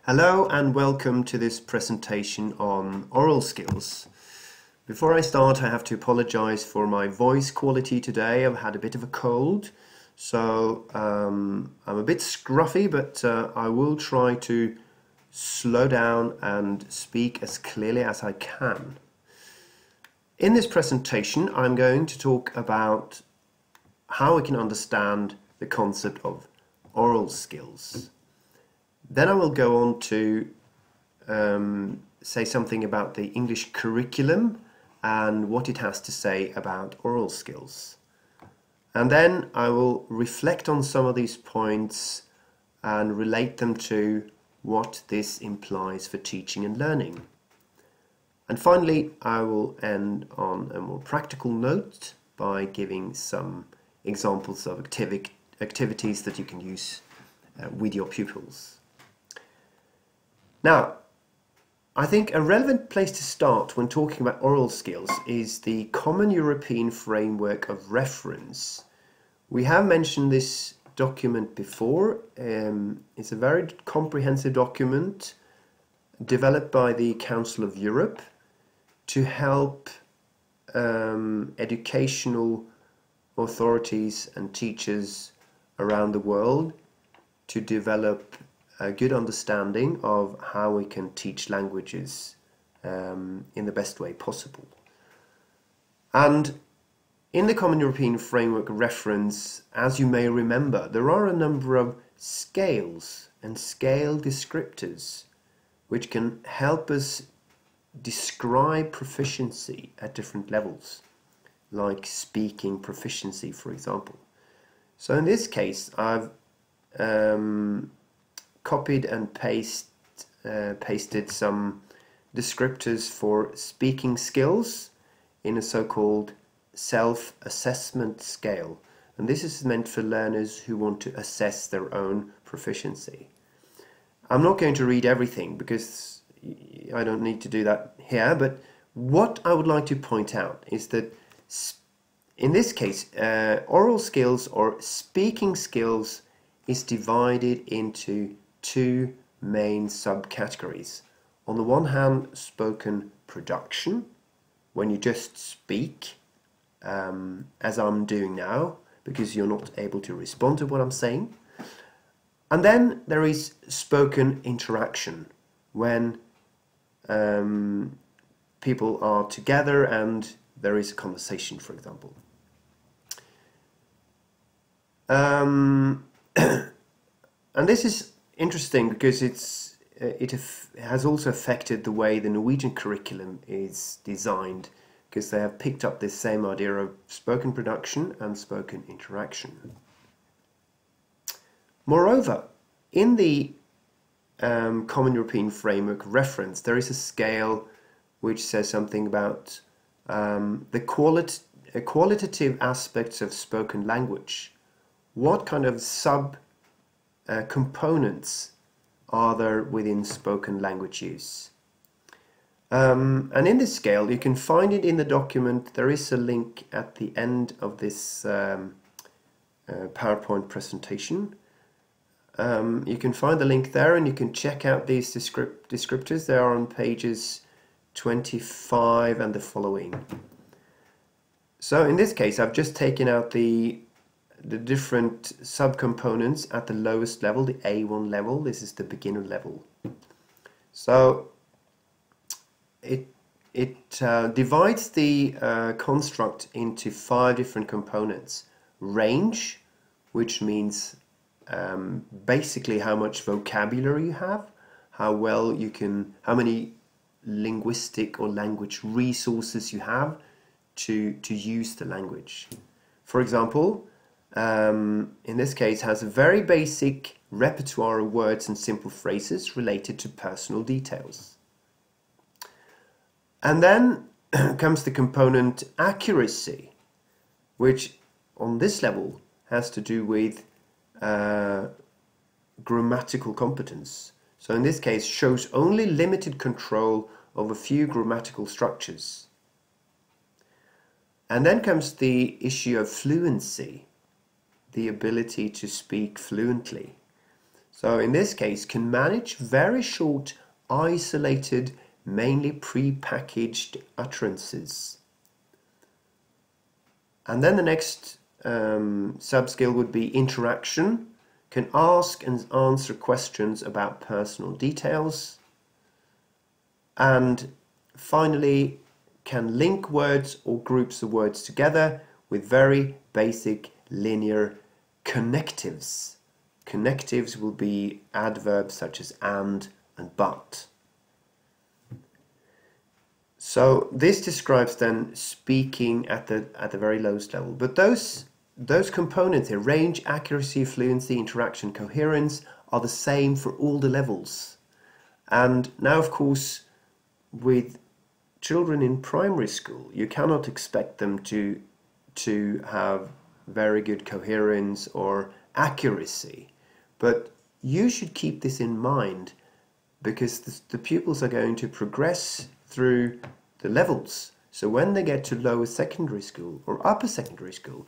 Hello and welcome to this presentation on oral skills. Before I start, I have to apologize for my voice quality today. I've had a bit of a cold, so I'm a bit scruffy, but I will try to slow down and speak as clearly as I can. In this presentation, I'm going to talk about how we can understand the concept of oral skills. Then I will go on to say something about the English curriculum and what it has to say about oral skills. And then I will reflect on some of these points and relate them to what this implies for teaching and learning. And finally, I will end on a more practical note by giving some examples of activities that you can use with your pupils. Now, I think a relevant place to start when talking about oral skills is the Common European Framework of Reference. We have mentioned this document before. It's a very comprehensive document developed by the Council of Europe to help educational authorities and teachers around the world to develop a good understanding of how we can teach languages in the best way possible. And in the Common European Framework of Reference, as you may remember, there are a number of scales and scale descriptors which can help us describe proficiency at different levels, like speaking proficiency, for example. So in this case, I've copied and pasted some descriptors for speaking skills in a so-called self-assessment scale. And this is meant for learners who want to assess their own proficiency. I'm not going to read everything because I don't need to do that here, but what I would like to point out is that in this case, oral skills or speaking skills is divided into two main subcategories. On the one hand, spoken production, when you just speak, as I'm doing now, because you're not able to respond to what I'm saying. And then there is spoken interaction, when people are together and there is a conversation, for example. And this is interesting because it has also affected the way the Norwegian curriculum is designed, because they have picked up this same idea of spoken production and spoken interaction. Moreover, in the Common European Framework Reference, there is a scale which says something about the qualitative aspects of spoken language. What kind of components are there within spoken language use? And in this scale, you can find it in the document. There is a link at the end of this PowerPoint presentation. You can find the link there and you can check out these descriptors. They are on pages 25 and the following. So in this case, I've just taken out the different subcomponents at the lowest level, the A1 level. This is the beginner level. So it divides the construct into 5 different components. Range, which means basically how much vocabulary you have, how many linguistic or language resources you have to use the language. For example, in this case, has a very basic repertoire of words and simple phrases related to personal details. And then comes the component accuracy, which on this level has to do with grammatical competence. So in this case, shows only limited control of a few grammatical structures. And then comes the issue of fluency, the ability to speak fluently. So in this case, can manage very short, isolated, mainly pre-packaged utterances. And then the next sub-skill would be interaction, can ask and answer questions about personal details. And finally, can link words or groups of words together with very basic linear connectives. Connectives will be adverbs such as and but. So this describes then speaking at the very lowest level. But those components here, range, accuracy, fluency, interaction, coherence, are the same for all the levels. And now, of course, with children in primary school, you cannot expect them to have very good coherence or accuracy. But you should keep this in mind, because the pupils are going to progress through the levels. So when they get to lower secondary school or upper secondary school,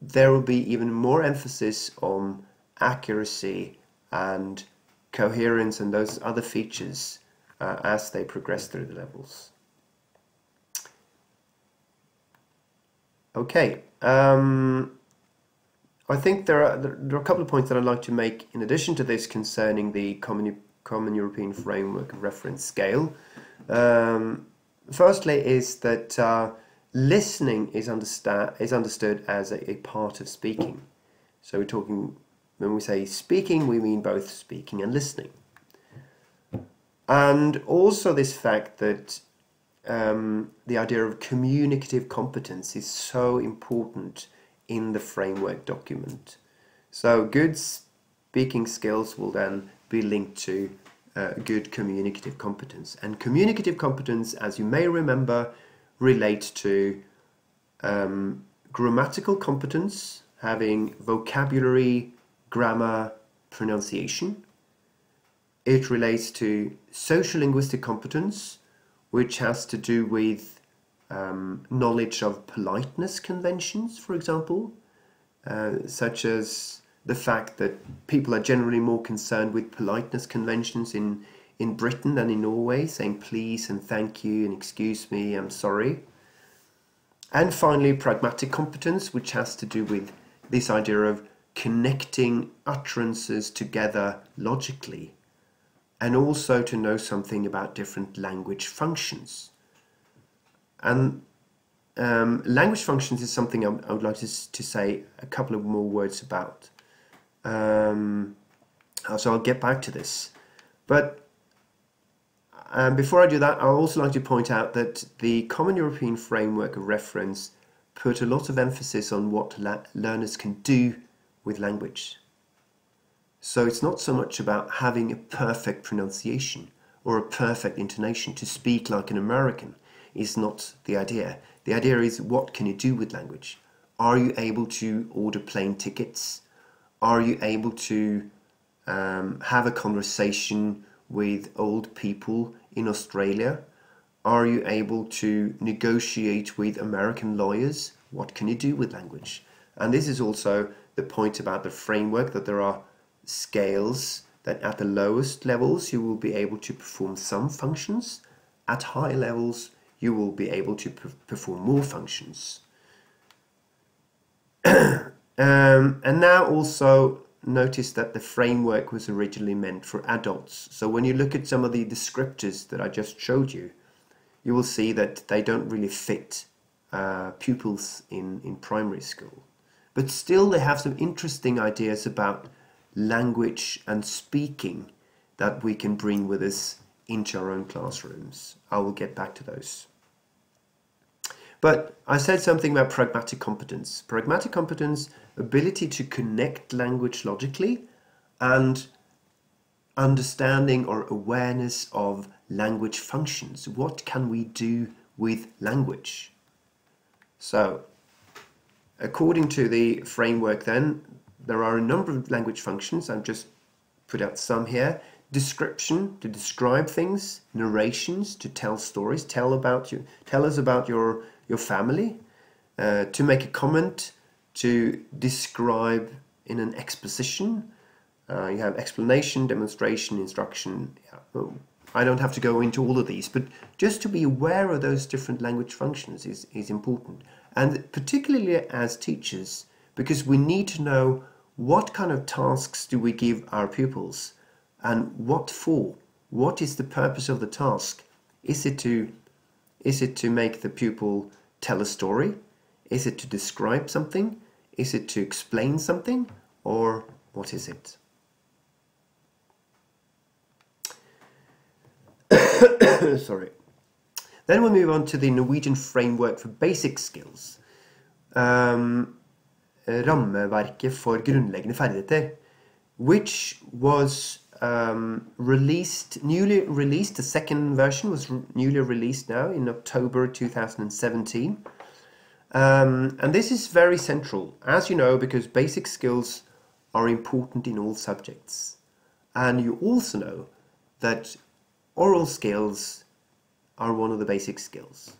there will be even more emphasis on accuracy and coherence and those other features as they progress through the levels. Okay, I think there are a couple of points that I'd like to make in addition to this concerning the Common European Framework of Reference scale. Firstly is that listening is understood as a part of speaking. So we're talking, when we say speaking, we mean both speaking and listening. And also this fact that the idea of communicative competence is so important in the framework document. So good speaking skills will then be linked to good communicative competence. And communicative competence, as you may remember, relates to grammatical competence, having vocabulary, grammar, pronunciation. It relates to social linguistic competence, which has to do with knowledge of politeness conventions, for example, such as the fact that people are generally more concerned with politeness conventions in Britain than in Norway, saying please and thank you and excuse me, I'm sorry. And finally, pragmatic competence, which has to do with this idea of connecting utterances together logically, and also to know something about different language functions. And language functions is something I would like to say a couple of more words about. So I'll get back to this. But before I do that, I'd also like to point out that the Common European Framework of Reference put a lot of emphasis on what learners can do with language. So it's not so much about having a perfect pronunciation or a perfect intonation. To speak like an American is not the idea. The idea is, what can you do with language? Are you able to order plane tickets? Are you able to have a conversation with old people in Australia? Are you able to negotiate with American lawyers? What can you do with language? And this is also the point about the framework, that there are scales that at the lowest levels you will be able to perform some functions. At high levels you will be able to perform more functions. And now also notice that the framework was originally meant for adults. So when you look at some of the descriptors that I just showed you, you will see that they don't really fit pupils in primary school. But still they have some interesting ideas about language and speaking that we can bring with us into our own classrooms. I will get back to those. But I said something about pragmatic competence. Pragmatic competence, ability to connect language logically, and understanding or awareness of language functions. What can we do with language? So, according to the framework then, there are a number of language functions. I've just put out some here. Description, to describe things. Narrations, to tell stories. Tell us about your family. To make a comment, to describe in an exposition. You have explanation, demonstration, instruction. Yeah. Well, I don't have to go into all of these, but just to be aware of those different language functions is important. And particularly as teachers, because we need to know what kind of tasks do we give our pupils and what for? What is the purpose of the task? Is it to make the pupil tell a story? Is it to describe something? Is it to explain something? Or what is it? Sorry. Then we'll move on to the Norwegian framework for basic skills. Rammeverket for grunnleggende ferdigheter, which was newly released. The second version was newly released now in October 2017. And this is very central, as you know, because basic skills are important in all subjects. And you also know that oral skills are one of the basic skills.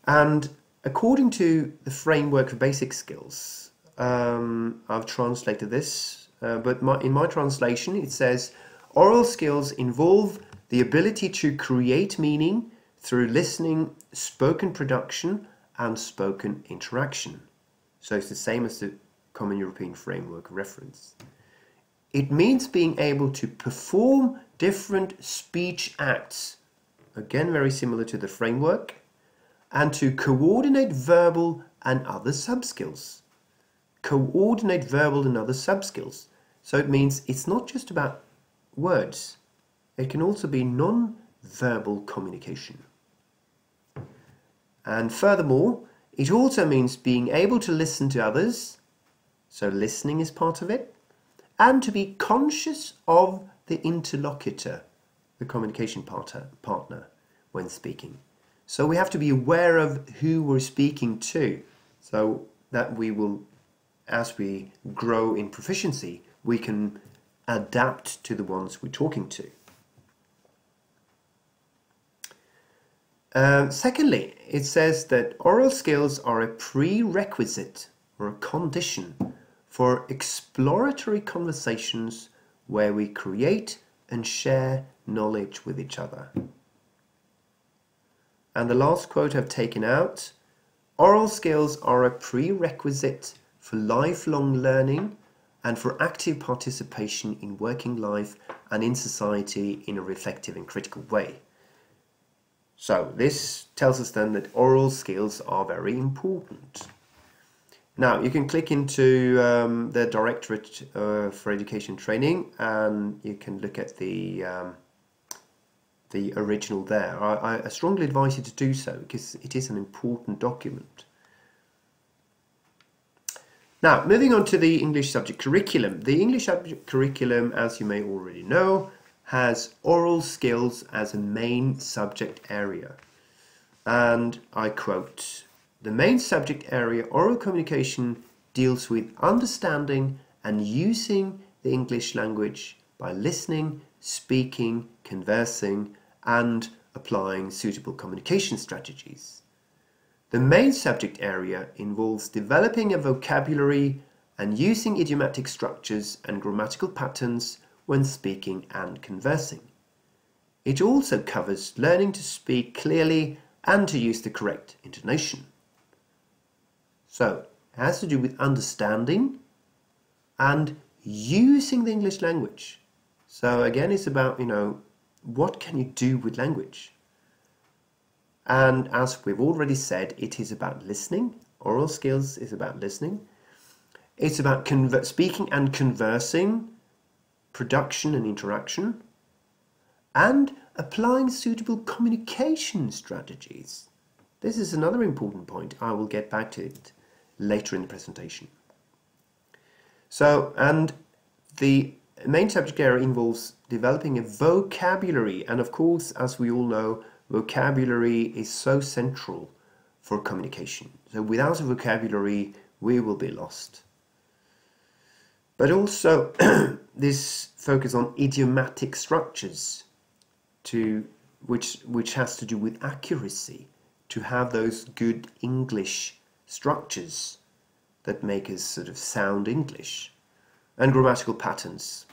And according to the framework for basic skills, I've translated this, but in my translation it says, oral skills involve the ability to create meaning through listening, spoken production, and spoken interaction. So it's the same as the Common European Framework reference. It means being able to perform different speech acts, again very similar to the framework, and to coordinate verbal and other subskills. Coordinate verbal and other subskills. So it means it's not just about words. It can also be non-verbal communication. And furthermore, it also means being able to listen to others, so listening is part of it, and to be conscious of the interlocutor, the communication partner, when speaking. So we have to be aware of who we're speaking to, so that we will, as we grow in proficiency, we can adapt to the ones we're talking to. Secondly, it says that oral skills are a prerequisite or a condition for exploratory conversations where we create and share knowledge with each other. And the last quote I've taken out, oral skills are a prerequisite for lifelong learning and for active participation in working life and in society in a reflective and critical way. So this tells us then that oral skills are very important. Now you can click into the Directorate for Education Training and you can look at the original there. I strongly advise you to do so because it is an important document. Now moving on to the English subject curriculum. The English subject curriculum, as you may already know, has oral skills as a main subject area. And I quote, "The main subject area, oral communication, deals with understanding and using the English language by listening, speaking, conversing, and applying suitable communication strategies. The main subject area involves developing a vocabulary and using idiomatic structures and grammatical patterns when speaking and conversing. It also covers learning to speak clearly and to use the correct intonation." So, it has to do with understanding and using the English language. So again, it's about, what can you do with language? And as we've already said, it is about listening. Oral skills is about listening. It's about speaking and conversing, production and interaction, and applying suitable communication strategies. This is another important point. I will get back to it later in the presentation. So, and the main subject area involves developing a vocabulary, and of course, as we all know, vocabulary is so central for communication. So without a vocabulary, we will be lost. But also this focus on idiomatic structures, which has to do with accuracy, to have those good English structures that make us sort of sound English. and grammatical patterns.